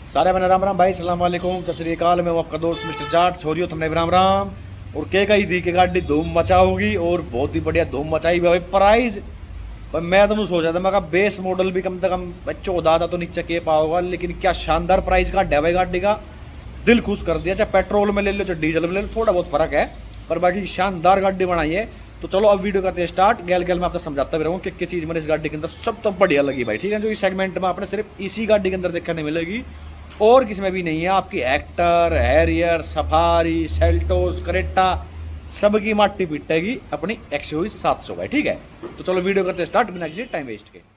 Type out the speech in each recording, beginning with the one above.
सारे बने राम राम भाई, सलाम वालेकुम, सत श्री अकाल। मैं हूं आपका दोस्त मिस्टर जाट, छोरियो तुमने राम राम। और के कही थी कि गाड़ी धूम मचाओगी और बहुत ही बढ़िया धूम मचाई भाई। प्राइस पर मैं तो सोचा था, मैं कहा बेस मॉडल भी कम से कम 14 तो नीचे के पाओगा, लेकिन क्या शानदार प्राइस का डेवा गाड़ी का। दिल खुश कर दिया। चाहे पेट्रोल में ले लो चाहे डीजल में ले लो, थोड़ा बहुत फर्क है पर बाकी शानदार गाड़ी बनाई है। तो चलो अब वीडियो करते हैं स्टार्ट। गैल गैल मैं आपको समझाता भी रहूँ कि चीज़ मैंने इस गाड़ी के अंदर सब तो बढ़िया लगी भाई, ठीक है। जो इस सेगमेंट में आपने सिर्फ इसी गाड़ी के अंदर देखने मिलेगी और किसी में भी नहीं है। आपकी actor, Harrier, safari, Seltos, Creta सबकी माटी पिटेगी अपनी XUV 700 भाई, ठीक है। तो चलो वीडियो करते हैं स्टार्ट बिना किसी टाइम वेस्ट के।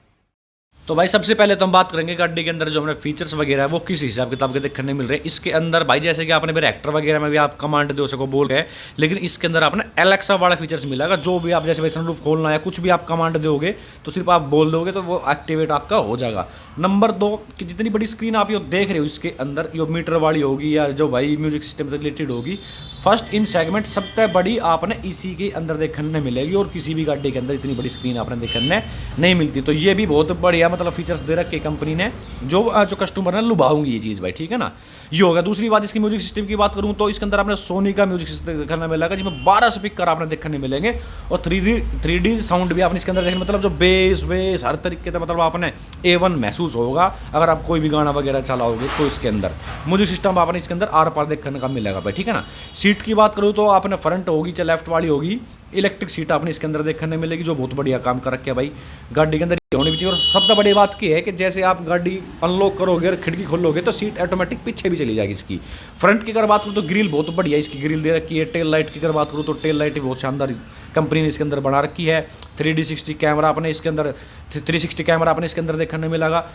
तो भाई सबसे पहले तो हम बात करेंगे गाड़ी के अंदर जो हमें फीचर्स वगैरह है वो किस हिसाब किताब के देखने मिल रहे हैं इसके अंदर भाई। जैसे कि आपने मेरे एक्टर वगैरह में भी आप कमांड दो सको बोल रहे हैं, लेकिन इसके अंदर आपने एलेक्सा वाला फीचर्स मिलेगा। जो भी आप जैसे भाई सनरूफ खोलना है कुछ भी आप कमांड दोगे तो सिर्फ आप बोल दोगे तो वो एक्टिवेट आपका हो जाएगा। नंबर 2 कि जितनी बड़ी स्क्रीन आप ये देख रहे हो इसके अंदर यो मीटर वाली होगी या जो भाई म्यूजिक सिस्टम से रिलेटेड होगी, फर्स्ट इन सेगमेंट सबसे बड़ी आपने इसी के अंदर देखने मिलेगी और किसी भी गाड़ी के अंदर इतनी बड़ी स्क्रीन आपने देखने नहीं मिलती। तो ये भी बहुत बढ़िया मतलब फीचर्स दे रखे कंपनी ने, जो कस्टमर ने लुभाऊंगी ये चीज़ भाई, ठीक है ना। ये होगा। दूसरी बात इसकी म्यूजिक सिस्टम की बात करूँ तो इसके अंदर आपने सोनी का म्यूजिक सिस्टम देखने मिलेगा, जिसमें 12 स्पीकर आपने देखने मिलेंगे और 3D साउंड भी आपने इसके अंदर देखने, मतलब जो बेस वेस हर तरीके से मतलब आपने A1 महसूस होगा अगर आप कोई भी गाना वगैरह चलाओगे तो इसके अंदर म्यूजिक सिस्टम आपने इसके अंदर आर पार देखने का मिलेगा भाई, ठीक है ना। सीट की बात करूँ तो आपने फ्रंट होगी चाहे लेफ्ट वाली होगी, इलेक्ट्रिक सीट आपने इसके अंदर देखने मिलेगी, जो बहुत बढ़िया काम कर रखे है भाई गाड़ी के अंदर होनी भी चाहिए। और सबसे बड़ी बात की है कि जैसे आप गाड़ी अनलॉक करोगे और खिड़की खोलोगे तो सीट ऑटोमेटिक पीछे भी चली जाएगी इसकी। फ्रंट की अगर बात करूँ तो ग्रिल बहुत बढ़िया इसकी ग्रिल दे रखी है। टेल लाइट की अगर बात करूँ तो टेल लाइट भी बहुत शानदार कंपनी ने इसके अंदर बना रखी है। 360 कैमरा आपने इसके अंदर 360 कैमरा आपने इसके अंदर देखने मिलेगा।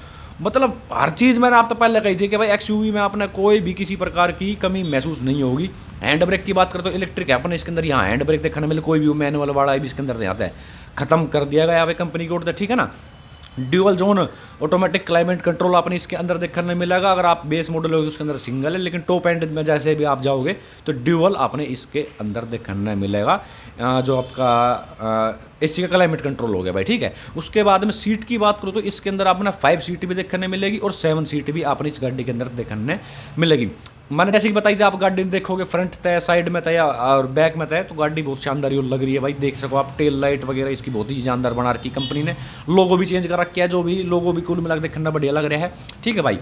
मतलब हर चीज़ मैंने आप तो पहले कही थी कि भाई XUV में आपने कोई भी किसी प्रकार की कमी महसूस नहीं होगी। हैंड ब्रेक की बात करें तो इलेक्ट्रिक है अपने इसके अंदर, यहाँ हैंड ब्रेक देखने मिले, कोई भी मैनुअल वाला भी इसके अंदर आता है, खत्म कर दिया गया है कंपनी की ओर, ठीक है ना। Dual zone automatic climate control आपने इसके अंदर देखने मिलेगा। अगर आप बेस मॉडल होगी उसके अंदर सिंगल है, लेकिन टॉप एंड में जैसे भी आप जाओगे तो ड्यूअल आपने इसके अंदर देखने मिलेगा। जो आपका एसी का क्लाइमेट कंट्रोल हो गया भाई, ठीक है। उसके बाद में सीट की बात करूँ तो इसके अंदर आपने 5 सीट भी देखने मिलेगी और 7 सीट भी आपने इस गाड़ी के अंदर देखने मिलेगी। मैंने जैसे कि बताई थी, आप गाड़ी देखोगे फ्रंट तय, साइड में तय और बैक में तय, तो गाड़ी बहुत शानदार लग रही है भाई। देख सको आप टेल लाइट वगैरह इसकी बहुत ही शानदार बना रखी कंपनी ने। लोगो भी चेंज कर रखा है, जो भी लोगो भी कुल मिलाकर देखना बढ़िया लग रहा है, ठीक है भाई।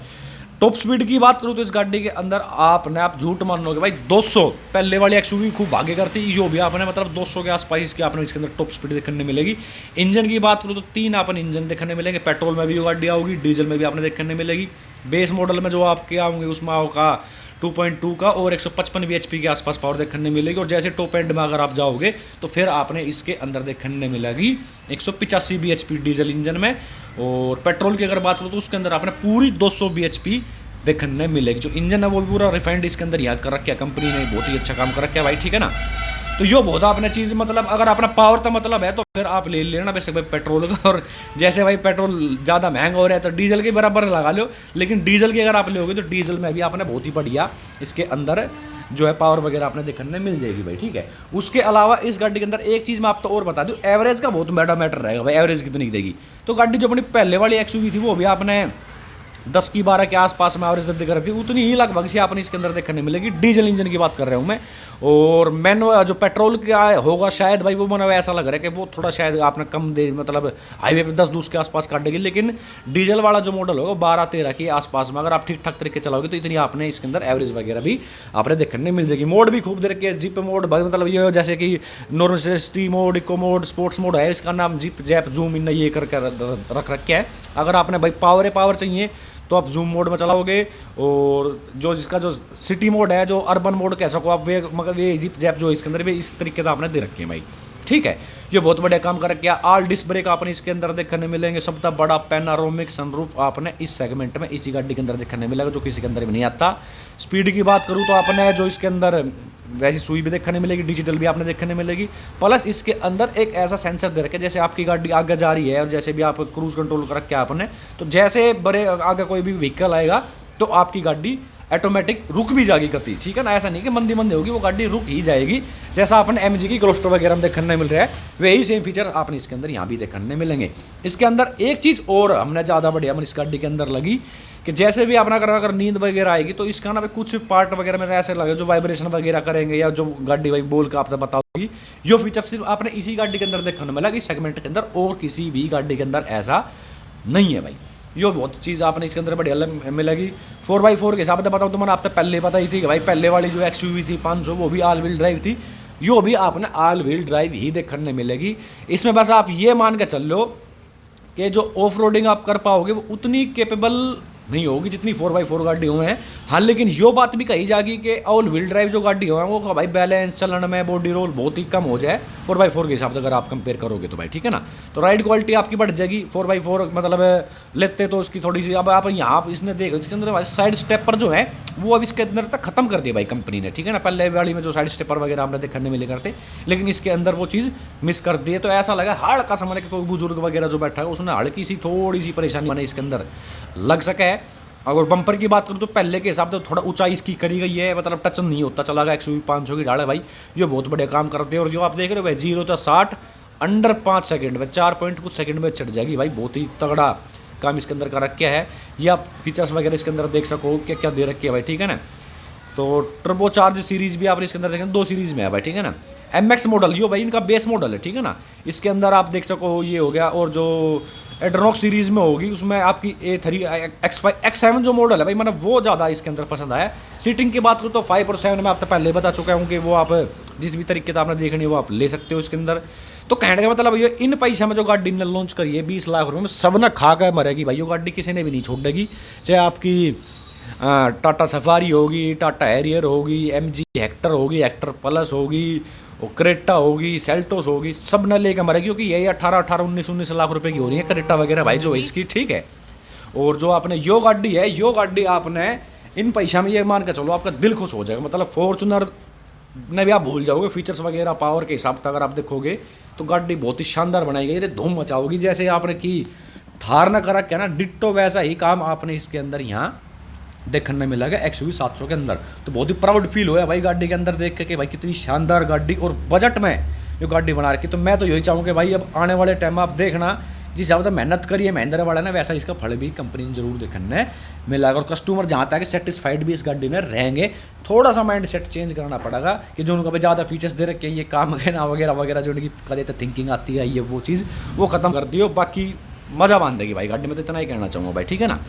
टॉप स्पीड की बात करूँ तो इस गाड़ी के अंदर आपने आप झूठ मानोगे भाई 200, पहले वाली XUV खूब भागे करती, जो भी आपने मतलब 200 के आसपास इसकी आपने इसके अंदर टॉप स्पीड देखने मिलेगी। इंजन की बात करूँ तो 3 आपने इंजन देखने मिलेंगे। पेट्रोल में भी गाड़ी आओगी, डीजल में भी आपने देखने मिलेगी। बेस मॉडल में जो आपके आओगे उसमें होगा 2.2 का और 155 bhp के आसपास पावर देखने मिलेगी। और जैसे टॉप एंड में अगर आप जाओगे तो फिर आपने इसके अंदर देखने मिलेगी 185 bhp डीजल इंजन में। और पेट्रोल की अगर बात करूँ तो उसके अंदर आपने पूरी 200 bhp देखने मिलेगी। जो इंजन है वो भी पूरा रिफाइंड इसके अंदर याद कर रखा है कंपनी ने, बहुत ही अच्छा काम कर रखा है भाई, ठीक है ना। तो यो बहुत आपने चीज़ मतलब अगर अपना पावर का मतलब है तो फिर आप ले लेना वैसे भाई पेट्रोल का। और जैसे भाई पेट्रोल ज़्यादा महंगा हो रहा है तो डीजल के बराबर लगा लो, लेकिन डीजल की अगर आप लोगे तो डीजल में भी आपने बहुत ही बढ़िया इसके अंदर जो है पावर वगैरह आपने देखने मिल जाएगी भाई, ठीक है। उसके अलावा इस गाड़ी के अंदर एक चीज़ मैं आपको और बता दूँ, एवरेज का बहुत बड़ा मैटर रहेगा भाई। एवरेज कितनी देगी तो गाड़ी जो अपनी पहले वाली XUV थी वो भी आपने 10 की 12 के आसपास में एवरेज दिख रही थी, उतनी ही लगभग से आपने इसके अंदर देखने मिलेगी। डीजल इंजन की बात कर रहा हूँ मैं। और मैनुअल जो पेट्रोल का होगा शायद भाई वो मैंने ऐसा लग रहा है कि वो थोड़ा शायद आपने कम दे, मतलब हाईवे पे 10-20 के आसपास काटेगी, लेकिन डीजल वाला जो मॉडल होगा 12-13 के आसपास में अगर आप ठीक ठाक तरीके चलाओगे तो इतनी आपने इसके अंदर एवरेज वगैरह भी आपने देखने मिल जाएगी। मोड भी खूब दे रखे हैं, जीप मोड भाई, मतलब ये जैसे कि normal city mode, eco mode, sports mode है, इसका नाम जीप जैप जूम इन ये करके रख रखे है। अगर आपने भाई पावर चाहिए तो आप जूम मोड में चलाओगे। और जो जिसका जो सिटी मोड है, जो अर्बन मोड कह सको आप, वे मगर ये जीप जैप जो इसके अंदर भी इस तरीके से आपने दे रखे हैं भाई, ठीक है। ये बहुत बढ़िया काम कर रखा है। ऑल डिस्क ब्रेक आपने इसके अंदर देखने मिलेंगे। सबसे बड़ा पैनारोमिक सनरूफ आपने इस सेगमेंट में इसी गाड़ी के अंदर देखने मिलेगा, जो किसी के अंदर भी नहीं आता। स्पीड की बात करूँ तो आपने जो इसके अंदर वैसी सुई भी देखने मिलेगी, डिजिटल भी आपने देखने मिलेगी। प्लस इसके अंदर एक ऐसा सेंसर दे रखा है, जैसे आपकी गाड़ी आगे जा रही है और जैसे भी आप क्रूज कंट्रोल कर रखे आपने, तो जैसे बड़े आगे कोई भी व्हीकल आएगा तो आपकी गाड़ी ऑटोमेटिक रुक भी जाएगी गति, ठीक है ना। ऐसा नहीं कि मंदी मंदी होगी, वो गाड़ी रुक ही जाएगी। जैसा अपन MG की ग्लोस्टर वगैरह में देखने मिल रहा है, वही सेम फीचर आपने इसके अंदर यहाँ भी देखने मिलेंगे। इसके अंदर एक चीज़ और हमने ज़्यादा बढ़िया इस गाड़ी के अंदर लगी कि जैसे भी अपना अगर नींद वगैरह आएगी तो इसका ना कुछ पार्ट वगैरह में ऐसे लगे जो वाइब्रेशन वगैरह करेंगे या जो गाड़ी भाई बोल के आपसे बताओगी, ये फीचर सिर्फ आपने इसी गाड़ी के अंदर देखने मिला कि सेगमेंट के अंदर और किसी भी गाड़ी के अंदर ऐसा नहीं है भाई। ये बहुत चीज़ आपने इसके अंदर बढ़िया मिलेगी। 4x4 के हिसाब से बताऊँ तो मैंने आपसे पहले पता ही थी कि भाई पहले वाली जो XUV थी 500 वो भी ऑल व्हील ड्राइव थी, यो भी आपने ऑल व्हील ड्राइव ही देखने मिलेगी। इसमें बस आप ये मान के चल लो कि जो ऑफ रोडिंग आप कर पाओगे वो उतनी केपेबल नहीं होगी जितनी 4x4 गाड़ी हुए हैं। हाँ, लेकिन यो बात भी कही जाएगी कि ऑल व्हील ड्राइव जो गाड़ी हुए हैं वो भाई बैलेंस चलन में बॉडी रोल बहुत ही कम हो जाए 4x4 के हिसाब से अगर आप कंपेयर करोगे तो भाई, ठीक है ना। तो राइड क्वालिटी आपकी बढ़ जाएगी। 4x4 मतलब लेते तो उसकी थोड़ी सी, अब आप यहाँ इसने देखो इसके अंदर साइड स्टेपर जो है वो अब इसके अंदर तक खत्म कर दिया भाई कंपनी ने, ठीक है ना। पहले वाली में जो साइड स्टेपर वगैरह हमने देखने मिले करते, लेकिन इसके अंदर वो चीज़ मिस कर दी है। तो ऐसा लगा हल्का समझ के कोई बुजुर्ग वगैरह जो बैठा है उसने हल्की सी थोड़ी सी परेशानी बने इसके अंदर लग सके है। अगर बम्पर की बात करूँ तो पहले के हिसाब से थोड़ा ऊंचाई इसकी करी गई है, मतलब टच नहीं होता चला गया। XUV 500 की ढाल है भाई, ये बहुत बढ़िया काम करते हैं। और जो आप देख रहे हो भाई 0 से 60 अंडर 5 सेकंड में 4 पॉइंट कुछ सेकंड में चढ़ जाएगी भाई, बहुत ही तगड़ा काम इसके अंदर का रखा है। ये आप फीचर्स वगैरह इसके अंदर देख सको क्या क्या दे रखे है भाई, ठीक है ना। तो टर्बो चार्ज सीरीज भी आपने इसके अंदर देखें 2 सीरीज में है भाई, ठीक है ना। MX मॉडल ये भाई इनका बेस मॉडल है, ठीक है ना। इसके अंदर आप देख सको ये हो गया, और जो एड्रोनॉक्स सीरीज में होगी उसमें आपकी A3 X5 X7 जो मॉडल है भाई मैंने वो ज़्यादा इसके अंदर पसंद आया। सीटिंग की बात करूँ तो 5 और 7 में आप तो पहले बता चुका हूँ कि वो आप जिस भी तरीके से आपने देखनी है वो आप ले सकते हो इसके अंदर। तो कहने का मतलब ये इन पैसा में जो गाड़ी ने लॉन्च करी है 20 लाख रुपये में, सब ने खा कर मरेगी भाई। वो गाड़ी किसी ने भी नहीं छोड़ेगी, चाहे आपकी टाटा सफारी होगी, टाटा हैरियर होगी, MG हेक्टर होगी, हेक्टर प्लस होगी, और क्रेटा होगी, सेल्टोस होगी, सब न लेकर मरेगी। क्योंकि यही 18-19 लाख रुपए की हो रही है क्रेटा वगैरह भाई जो इसकी, ठीक है। और जो आपने यो गाड़ी है, यो गाड़ी आपने इन पैसा में ये मान के चलो आपका दिल खुश हो जाएगा। मतलब फॉर्चुनर ने भी आप भूल जाओगे फीचर्स वगैरह पावर के हिसाब से। अगर आप देखोगे तो गाड़ी बहुत ही शानदार बनाई गई है, धूम मचाओगी। जैसे आपने की थार न करा क्या ना, डिट्टो वैसा ही काम आपने इसके अंदर यहाँ देखने मिलेगा XUV 700 के अंदर। तो बहुत ही प्राउड फील हुआ भाई गाड़ी के अंदर देख के कि भाई कितनी शानदार गाड़ी और बजट में जो गाड़ी बना रखी। तो मैं तो यही चाहूँगा भाई अब आने वाले टाइम आप देखना जिस हिसाब से मेहनत करी है महिंद्रा वाला ने, वैसा इसका फल भी कंपनी ने जरूर देखने मिलेगा। और कस्टमर जहाँ तक सेटिस्फाइड भी इस गाड़ी में रहेंगे। थोड़ा सा माइंड सेट चेंज करना पड़ेगा कि जो उनको ज़्यादा फीचर्स दे रखे हैं, ये काम वगैरह वगैरह वगैरह जो उनकी कदे तो थिंकिंग आती है ये वो चीज़ वो ख़त्म कर दियो। बाकी मज़ा बांध देगी भाई गाड़ी में, तो इतना ही कहना चाहूँगा भाई, ठीक है ना।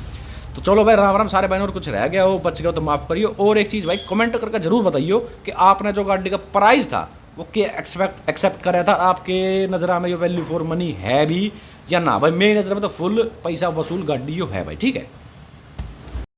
तो चलो भाई राम राम सारे भाई, और कुछ रह गया हो बच गया तो माफ़ करिए। और एक चीज़ भाई कमेंट करके जरूर बताइए कि आपने जो गाड़ी का प्राइस था वो क्या एक्सेप्ट कराया था, आपके नज़र में ये वैल्यू फॉर मनी है भी या ना भाई। मेरी नज़र में तो फुल पैसा वसूल गाड़ी है भाई, ठीक है।